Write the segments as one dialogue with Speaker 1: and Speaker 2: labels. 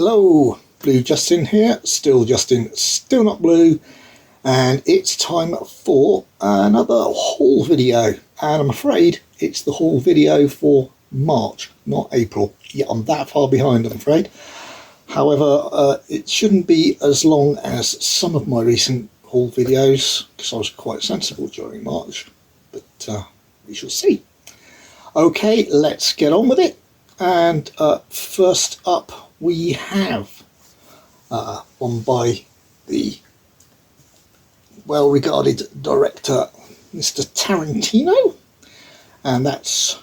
Speaker 1: Hello, Blue Justin here, still Justin, still not blue, and it's time for another haul video, and I'm afraid it's the haul video for March, not April. Yeah, I'm that far behind, I'm afraid. However, it shouldn't be as long as some of my recent haul videos, because I was quite sensible during March, but we shall see. Okay, let's get on with it. And first up we have one by the well-regarded director Mr. Tarantino, and that's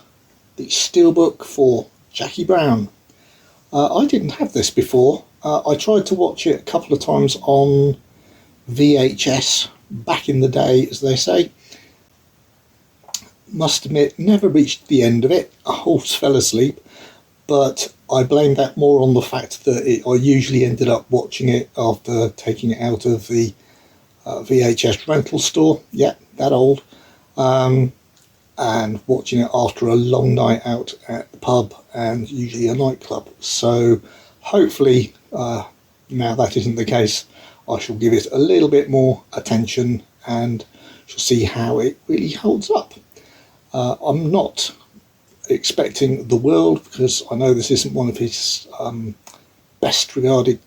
Speaker 1: the steelbook for Jackie Brown. I didn't have this before. I tried to watch it a couple of times on VHS back in the day, as they say. Must admit, never reached the end of it. I always fell asleep, but I blame that more on the fact that I usually ended up watching it after taking it out of the VHS rental store, yeah, that old, and watching it after a long night out at the pub and usually a nightclub. So hopefully now that isn't the case, I shall give it a little bit more attention and shall see how it really holds up. I'm not expecting the world, because I know this isn't one of his best regarded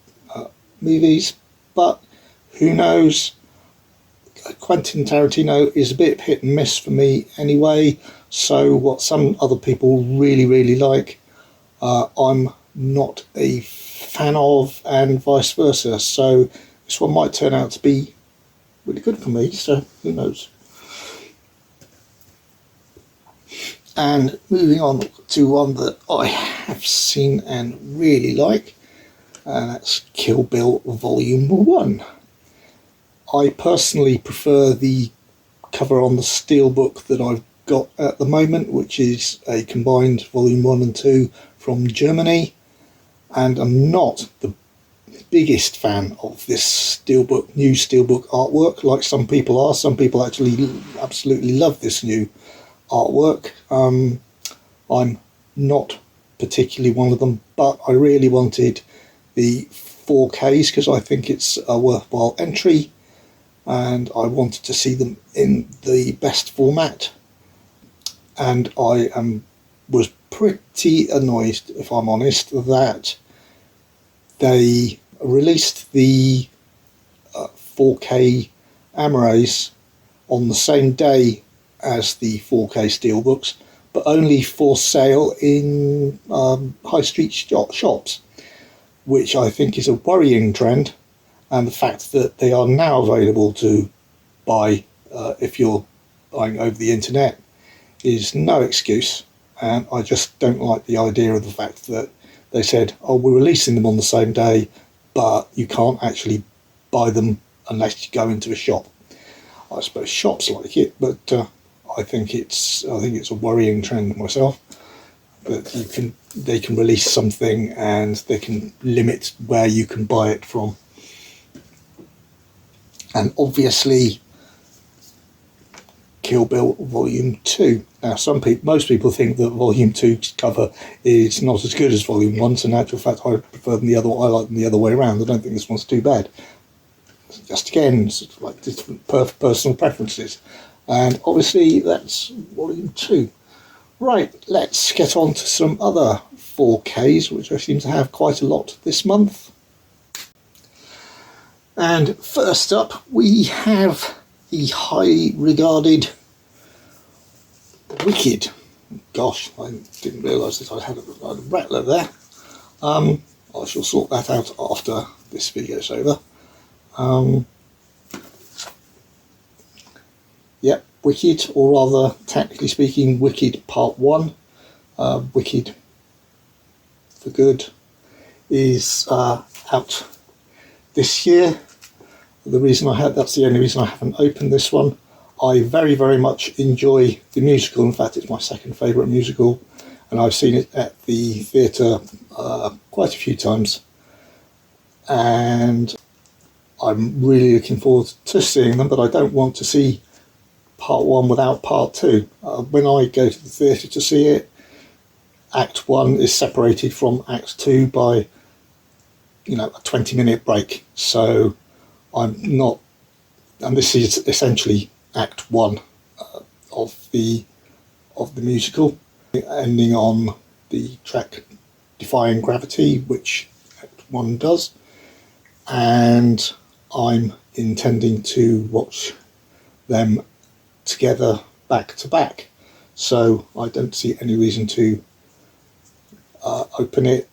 Speaker 1: movies, but who knows. Quentin Tarantino is a bit hit and miss for me anyway, so what some other people really like, I'm not a fan of, and vice versa, so this one might turn out to be really good for me, so who knows. And moving on to one that I have seen and really like, and that's Kill Bill Volume 1. I personally prefer the cover on the steelbook that I've got at the moment, which is a combined Volume 1 and 2 from Germany, and I'm not the biggest fan of this steelbook, new steelbook artwork, like some people are. Some people actually absolutely love this new artwork. I'm not particularly one of them, but I really wanted the 4Ks because I think it's a worthwhile entry, and I wanted to see them in the best format, and I was pretty annoyed, if I'm honest, that they released the 4K Amarais on the same day as the 4K steelbooks, but only for sale in high street shops, which I think is a worrying trend, and the fact that they are now available to buy if you're buying over the internet is no excuse. And I just don't like the idea of the fact that they said, oh, we're releasing them on the same day, but you can't actually buy them unless you go into a shop. I suppose shops like it, but I think it's a worrying trend myself, that they can release something and they can limit where you can buy it from. And obviously Kill Bill Volume 2. Now most people think that Volume 2's cover is not as good as Volume 1, so in actual fact I prefer them I like them the other way around. I don't think this one's too bad. Just again, sort of like different personal preferences. And obviously that's Volume 2. Right, let's get on to some other 4Ks, which I seem to have quite a lot this month. And first up we have the highly regarded Wicked. Gosh, I didn't realise that I had a rattler there. I shall sort that out after this video's over. Yep, Wicked, or rather, technically speaking, Wicked Part 1, Wicked for Good, is out this year. That's the only reason I haven't opened this one. I very much enjoy the musical. In fact, it's my second favourite musical, and I've seen it at the theatre quite a few times, and I'm really looking forward to seeing them, but I don't want to see Part 1 without Part 2. When I go to the theatre to see it, Act 1 is separated from Act 2 by a 20-minute break. So I'm not, and this is essentially Act 1 of the musical, ending on the track Defying Gravity, which Act 1 does, and I'm intending to watch them together back to back. So I don't see any reason to open it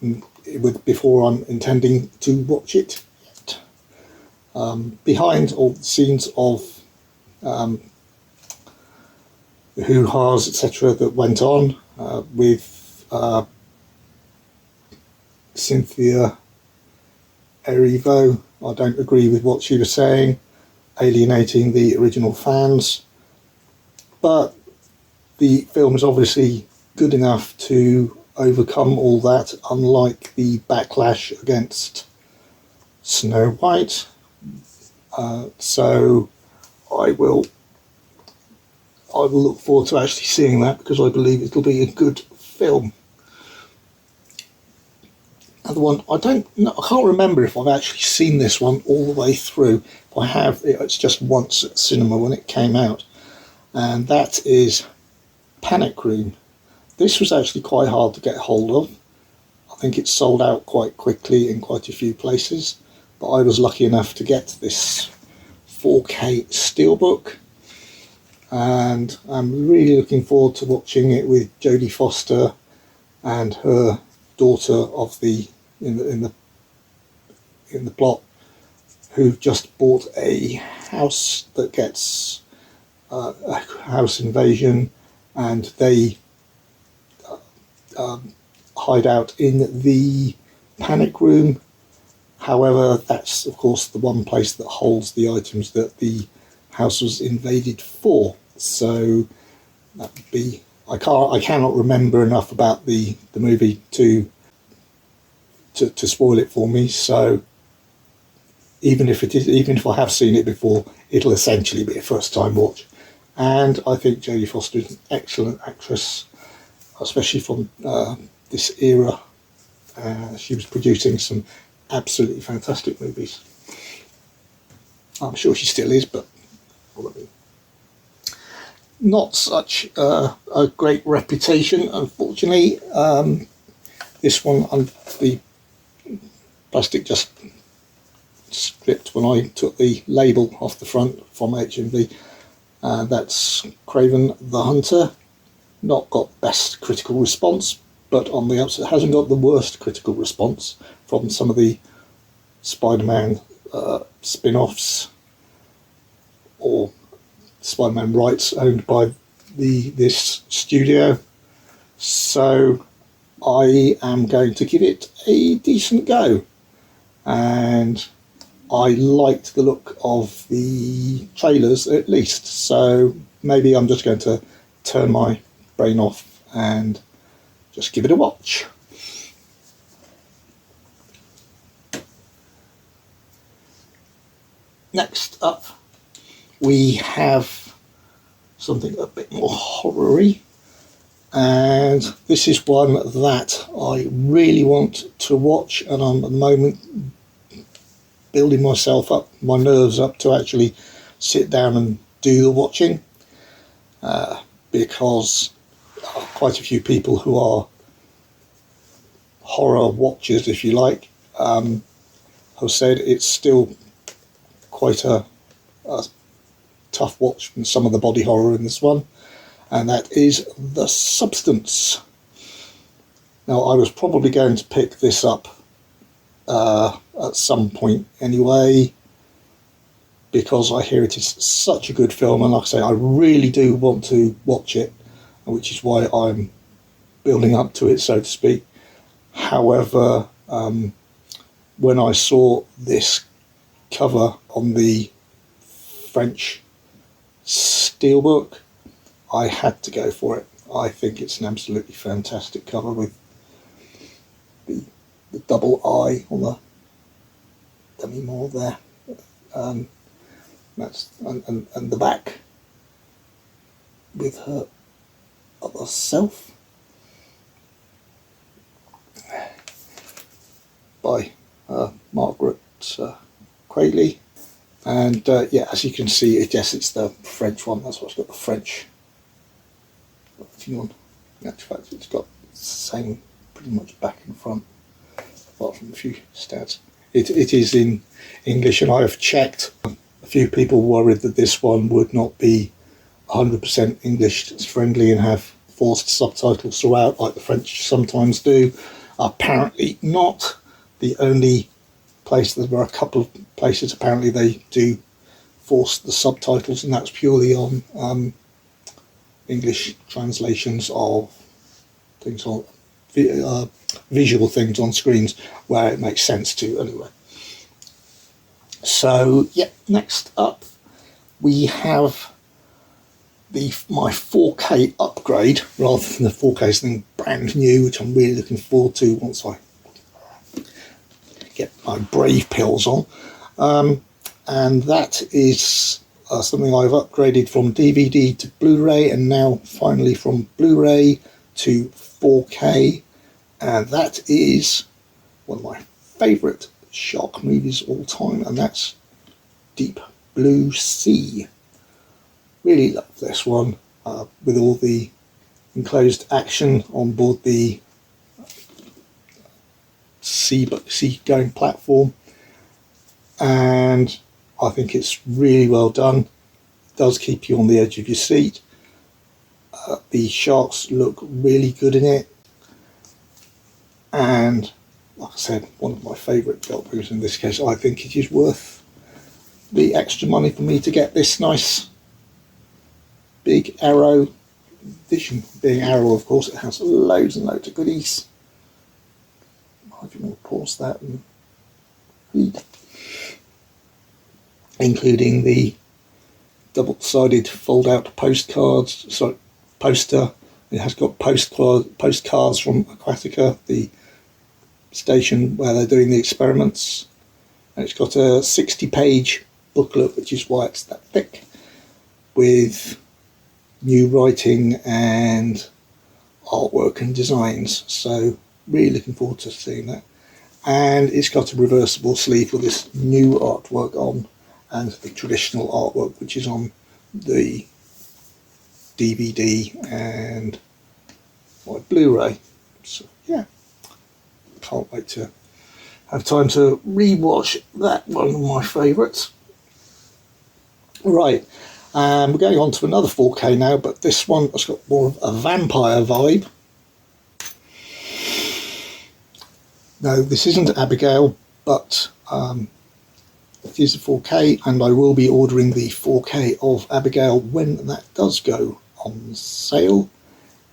Speaker 1: before I'm intending to watch it yet. Behind all the scenes of the hoo-has, etc., that went on with Cynthia Erivo, I don't agree with what she was saying, alienating the original fans, but the film is obviously good enough to overcome all that, unlike the backlash against Snow White. So I will look forward to actually seeing that, because I believe it'll be a good film. Another one, I can't remember if I've actually seen this one all the way through. If I have, it's just once at cinema when it came out, and that is Panic Room. This was actually quite hard to get hold of. I think it sold out quite quickly in quite a few places, but I was lucky enough to get this 4K steelbook, and I'm really looking forward to watching it with Jodie Foster and her daughter of the in the plot, who've just bought a house that gets a house invasion, and they hide out in the panic room. However, that's of course the one place that holds the items that the house was invaded for. So that would be, I cannot remember enough about the movie to spoil it for me. So even if I have seen it before, it'll essentially be a first time watch. And I think Jodie Foster is an excellent actress, especially from this era. She was producing some absolutely fantastic movies. I'm sure she still is, but not such a great reputation, unfortunately. This one, the plastic just stripped when I took the label off the front from HMV. That's Craven the Hunter. Not got the best critical response, but on the upside, hasn't got the worst critical response from some of the Spider-Man spin-offs or Spider-Man rights owned by this studio. So I am going to give it a decent go, and I liked the look of the trailers at least, so maybe I'm just going to turn my brain off and just give it a watch. Next up, we have something a bit more horror-y, and this is one that I really want to watch, and I'm at the moment building my nerves up to actually sit down and do the watching, because quite a few people who are horror watchers, if you like, have said it's still quite a tough watch from some of the body horror in this one, and that is The Substance. Now, I was probably going to pick this up at some point anyway, because I hear it is such a good film, and like I say, I really do want to watch it, which is why I'm building up to it, so to speak. However, when I saw this cover on the French steelbook, I had to go for it. I think it's an absolutely fantastic cover with the double eye on the Demi Moore there. That's and the back with her other self by greatly. And yeah, as you can see, I guess it's the French one. That's why it's got the French writing on. In actual fact, it's got the same pretty much back and front, apart from a few stats. It is in English, and I have checked. A few people worried that this one would not be 100% English friendly and have forced subtitles throughout, like the French sometimes do. Apparently not. The only place, there are a couple of places apparently they do force the subtitles, and that's purely on English translations of things on visual things on screens where it makes sense to anyway. So yeah, next up we have my 4K upgrade, rather than the 4K thing brand new, which I'm really looking forward to once I get my Brave pills on. And that is something I've upgraded from DVD to Blu-ray, and now finally from Blu-ray to 4K. And that is one of my favourite shark movies of all time, and that's Deep Blue Sea. Really love this one, with all the enclosed action on board the sea-going platform, and I think it's really well done. It does keep you on the edge of your seat. The sharks look really good in it, and like I said, one of my favourite shark movies in this case. I think it is worth the extra money for me to get this nice big Arrow edition. Being Arrow, of course, it has loads and loads of goodies. If you want to pause that and read, including the double-sided fold-out poster. It has got postcards from Aquatica, the station where they're doing the experiments, and it's got a 60-page booklet, which is why it's that thick, with new writing and artwork and designs. So really looking forward to seeing that. And it's got a reversible sleeve with this new artwork on, and the traditional artwork which is on the DVD and my Blu-ray. So yeah, can't wait to have time to rewatch that, one of my favourites. Right, we're going on to another 4K now, but this one has got more of a vampire vibe. No, this isn't Abigail, but it is a 4K, and I will be ordering the 4K of Abigail when that does go on sale.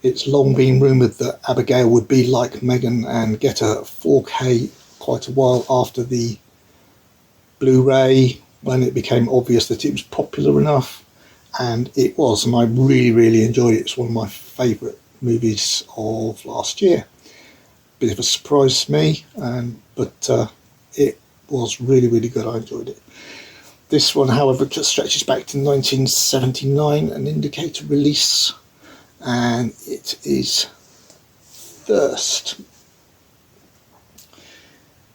Speaker 1: It's long been rumoured that Abigail would be like Megan and get a 4K quite a while after the Blu-ray, when it became obvious that it was popular enough, and it was, and I really, really enjoyed it. It's one of my favourite movies of last year. Bit of a surprise to me, but it was really, really good. I enjoyed it. This one, however, just stretches back to 1979, an indicator release, and it is Thirst.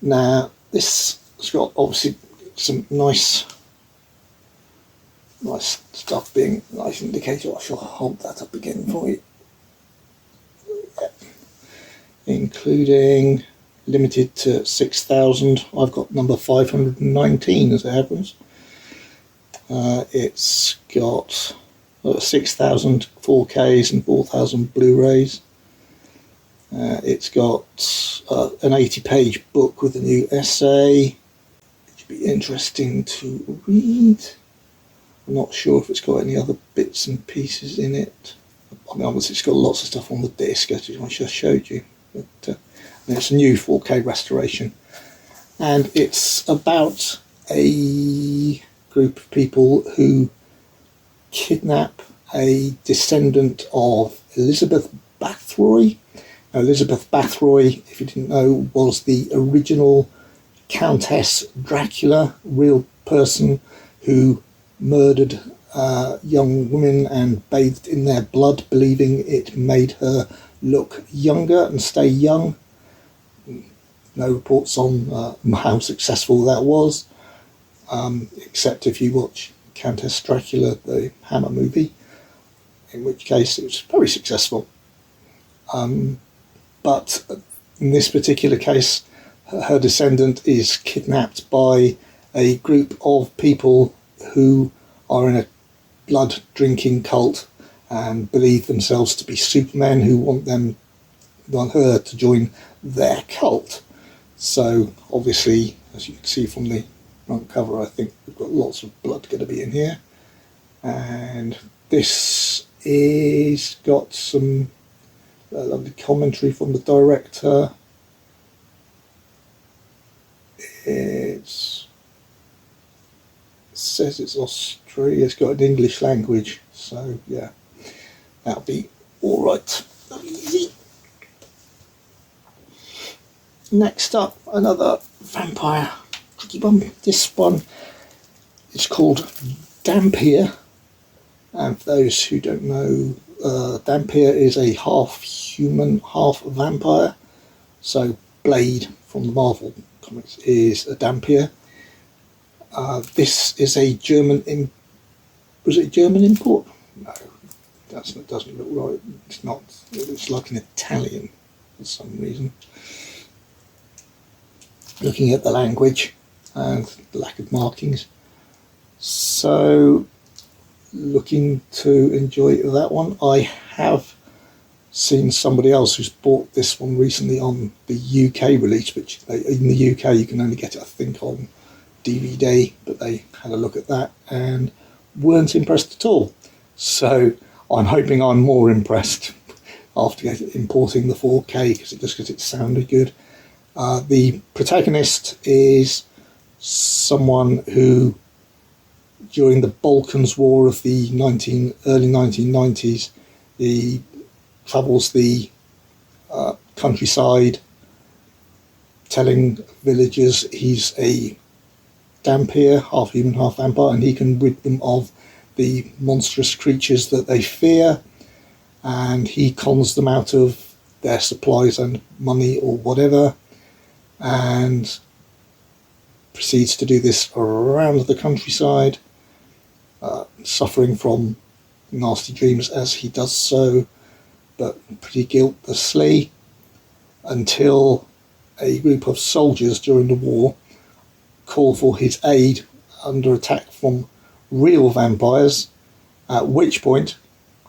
Speaker 1: Now, this has got obviously some nice stuff, being a nice indicator. I shall hold that up again for you. Yeah. Including limited to 6,000. I've got number 519 as it happens. It's got 6,000 4Ks and 4,000 Blu-rays. It's got an 80-page book with a new essay. It should be interesting to read. I'm not sure if it's got any other bits and pieces in it. I mean, obviously it's got lots of stuff on the disc, as I just showed you. But it's a new 4K restoration. And it's about a group of people who kidnap a descendant of Elizabeth Bathory. Now, Elizabeth Bathory, if you didn't know, was the original Countess Dracula, real person who murdered young women and bathed in their blood, believing it made her look younger and stay young. no reports on how successful that was, except if you watch Countess Dracula, the Hammer movie, in which case it was very successful. But in this particular case, her descendant is kidnapped by a group of people who are in a blood drinking cult and believe themselves to be supermen, who want her to join their cult. So obviously, as you can see from the front cover, I think we've got lots of blood going to be in here. And this is got some lovely commentary from the director. It says it's Australia. It's got an English language, so yeah, that'll be all right. Easy. Next up, another vampire tricky one. This one is called Dampier, and for those who don't know, Dampier is a half human, half vampire. So Blade from the Marvel comics is a Dampier. This is a German. Was it a German import? No, that doesn't look right. It's not. It looks like an Italian for some reason. Looking at the language and the lack of markings. So, looking to enjoy that one. I have seen somebody else who's bought this one recently on the UK release, which in the UK you can only get it, I think, on DVD, but they had a look at that and weren't impressed at all. So I'm hoping I'm more impressed after importing the 4K, because it sounded good. The protagonist is someone who, during the Balkans War of the early 1990s, he travels the countryside telling villagers he's a Dampier, half human, half vampire, and he can rid them of the monstrous creatures that they fear, and he cons them out of their supplies and money or whatever, and proceeds to do this around the countryside, suffering from nasty dreams as he does so, but pretty guiltlessly, until a group of soldiers during the war call for his aid under attack from real vampires, at which point,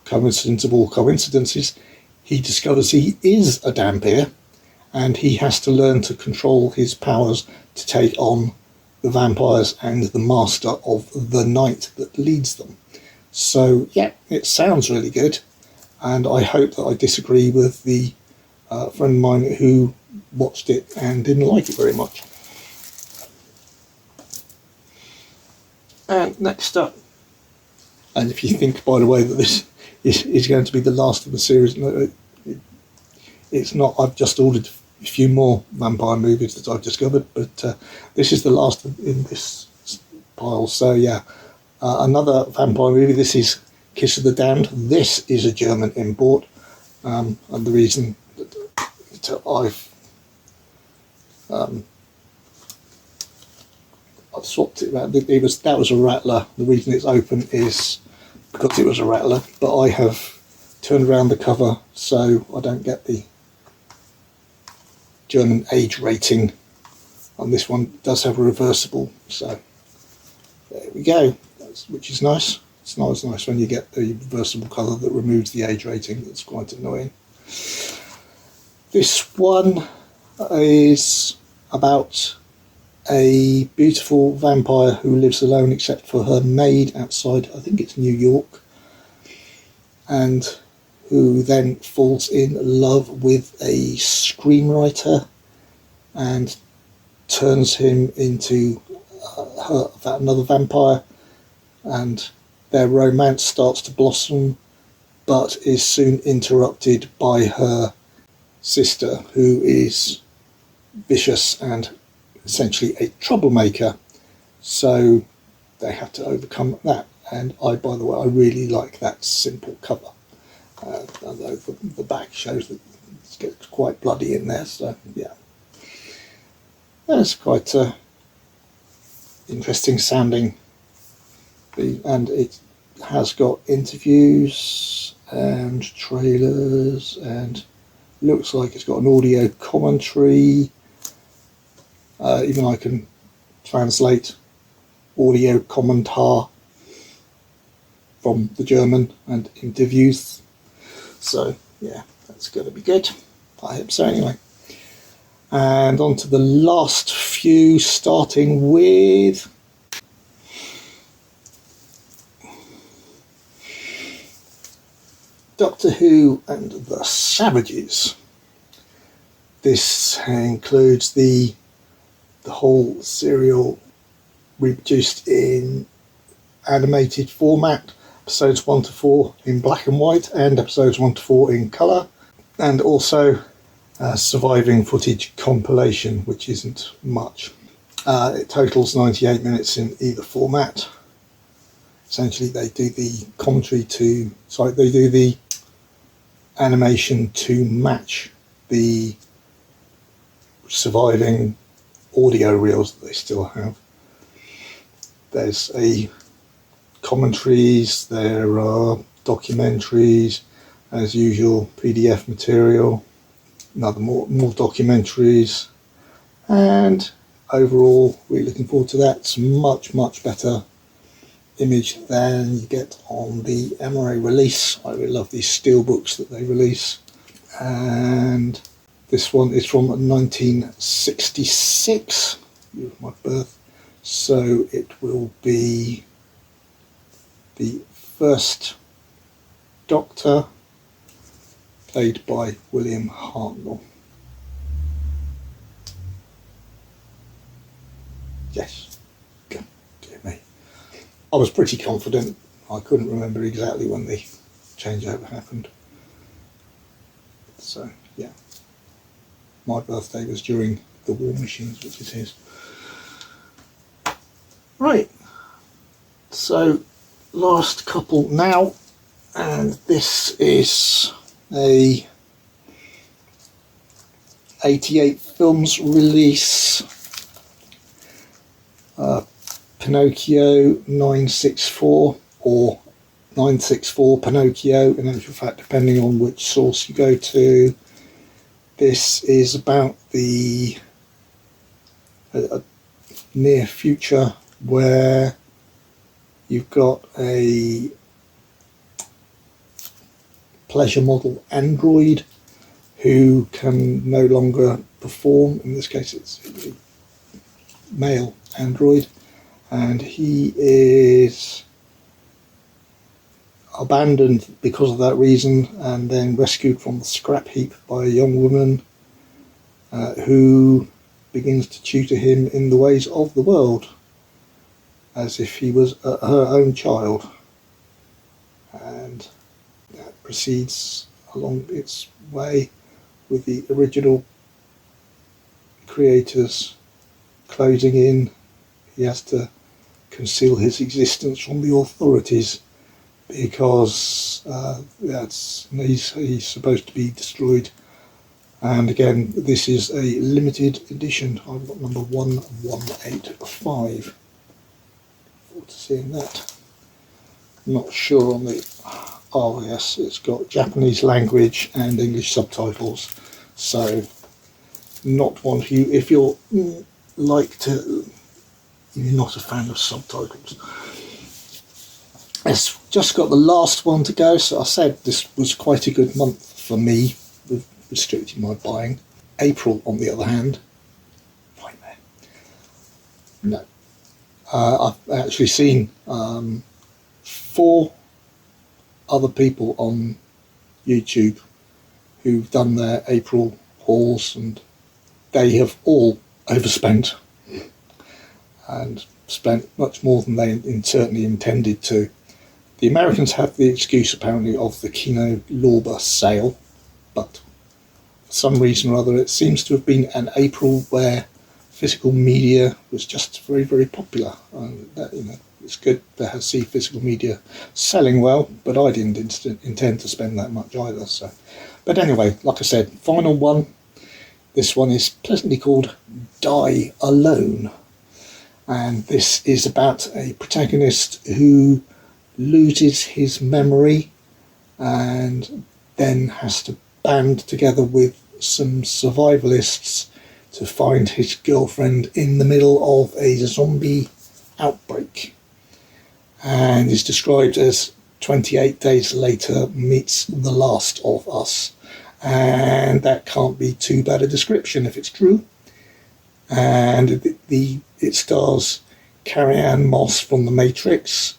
Speaker 1: coincidence of all coincidences, he discovers he is a Dampier, and he has to learn to control his powers to take on the vampires and the master of the night that leads them. So yeah, it sounds really good, and I hope that I disagree with the friend of mine who watched it and didn't like it very much. And next up, and if you think, by the way, that this is going to be the last of the series, no, it's not. I've just ordered a few more vampire movies that I've discovered, but this is the last in this pile. So yeah, another vampire movie. This is Kiss of the Damned. This is a German import, and the reason that I've swapped it around. That was a Rattler. The reason it's open is because it was a Rattler, but I have turned around the cover so I don't get the German age rating, and this one does have a reversible, so there we go, which is nice. It's not as nice when you get the reversible colour that removes the age rating. That's quite annoying. This one is about a beautiful vampire who lives alone except for her maid outside, I think it's New York, and who then falls in love with a screenwriter and turns him into another vampire, and their romance starts to blossom, but is soon interrupted by her sister, who is vicious and essentially a troublemaker. So they have to overcome that. And by the way, I really like that simple cover. Although the back shows that it gets quite bloody in there, so yeah. That's quite interesting sounding, and it has got interviews and trailers, and looks like it's got an audio commentary. Even I can translate audio commentar from the German and interviews. So yeah, that's going to be good. I hope so anyway. And on to the last few, starting with Doctor Who and the Savages. This includes the whole serial reproduced in animated format, episodes 1 to 4 in black and white and episodes 1 to 4 in colour, and also surviving footage compilation, which isn't much. It totals 98 minutes in either format. Essentially they do the commentary they do the animation to match the surviving audio reels that they still have. There's commentaries, there are documentaries, as usual, PDF material, more documentaries, and overall we're looking forward to that. It's much better image than you get on the MRA release. I really love these steel books that they release, and this one is from 1966, year of my birth, so it will be the first Doctor, played by William Hartnell. Yes, dear me. I was pretty confident. I couldn't remember exactly when the changeover happened. So yeah, my birthday was during the War Machines, which is his. Right, so last couple now, and this is a 88 films release, Pinocchio 964 or 964 Pinocchio, in actual fact, depending on which source you go to. This is about the near future where you've got a pleasure model android who can no longer perform. In this case it's a male android, and he is abandoned because of that reason and then rescued from the scrap heap by a young woman who begins to tutor him in the ways of the world as if he was her own child, and that proceeds along its way with the original creators closing in. He has to conceal his existence from the authorities because he's supposed to be destroyed. And again, this is a limited edition. I've got number 1185. Forward to seeing that. I'm not sure on the... Oh yes, it's got Japanese language and English subtitles. So, not one who, if you're you're not a fan of subtitles. It's just got the last one to go, so I said this was quite a good month for me with restricting my buying. April, on the other hand, nightmare. No. I've actually seen 4 other people on YouTube who've done their April hauls, and they have all overspent and spent much more than they certainly intended to. The Americans have the excuse apparently of the Kino Lorber sale, but for some reason or other it seems to have been an April where physical media was just very popular, and that, it's good to see physical media selling well, but I didn't intend to spend that much either. So, but anyway, like I said, final one. This one is pleasantly called Die Alone, and this is about a protagonist who loses his memory and then has to band together with some survivalists to find his girlfriend in the middle of a zombie outbreak, and is described as 28 days later meets The Last of Us, and that can't be too bad a description if it's true. And it stars Carrie-Anne Moss from The Matrix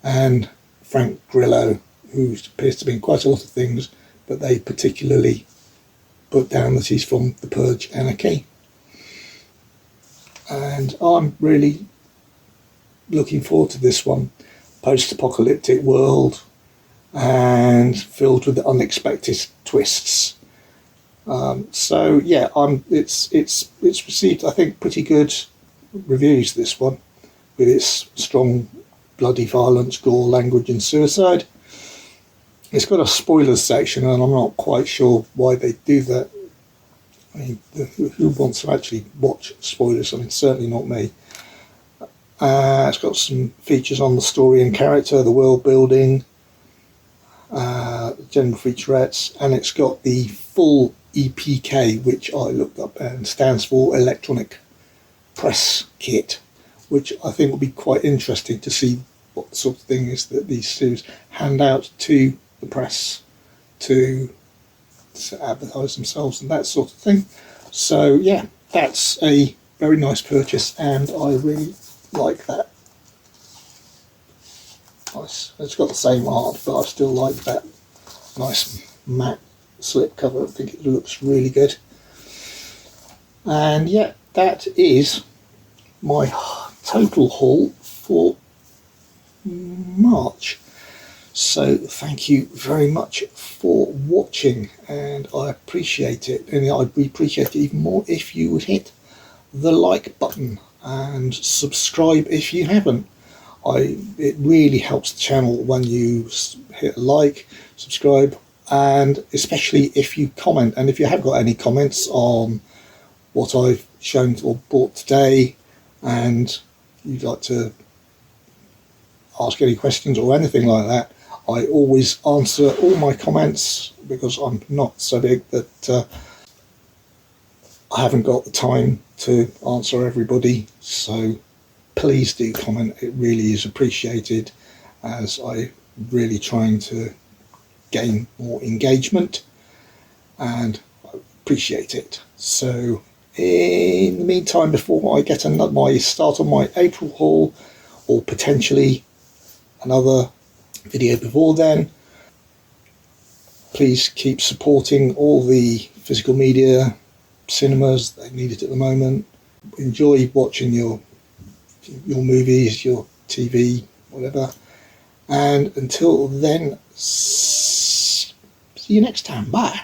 Speaker 1: and Frank Grillo, who appears to be in quite a lot of things, but they particularly put down that he's from The Purge Anarchy. And I'm really looking forward to this one. Post-apocalyptic world and filled with unexpected twists. So yeah, it's received, I think, pretty good reviews, this one, with its strong bloody violence, gore, language and suicide. It's got a spoilers section, and I'm not quite sure why they do that. I mean, who wants to actually watch spoilers? I mean, certainly not me. It's got some features on the story and character, the world building, general featurettes, and it's got the full EPK, which I looked up and stands for Electronic Press Kit, which I think will be quite interesting to see what sort of thing is that these studios hand out to the press to advertise themselves and that sort of thing. So yeah, that's a very nice purchase, and I really like that. Nice. It's got the same art, but I still like that nice matte slip cover. I think it looks really good. And yeah, that is my total haul for March. So thank you very much for watching, and I appreciate it, and I'd appreciate it even more if you would hit the like button and subscribe if you haven't. It really helps the channel when you hit like, subscribe, and especially if you comment. And if you have got any comments on what I've shown or bought today, and you'd like to ask any questions or anything like that, I always answer all my comments, because I'm not so big that I haven't got the time to answer everybody. So please do comment. It really is appreciated, as I'm really trying to gain more engagement, and I appreciate it. So in the meantime, before I get my start on my April haul, or potentially another video before then, please keep supporting all the physical media cinemas. They need it at the moment. Enjoy watching your movies, your TV, whatever. And until then, see you next time. Bye.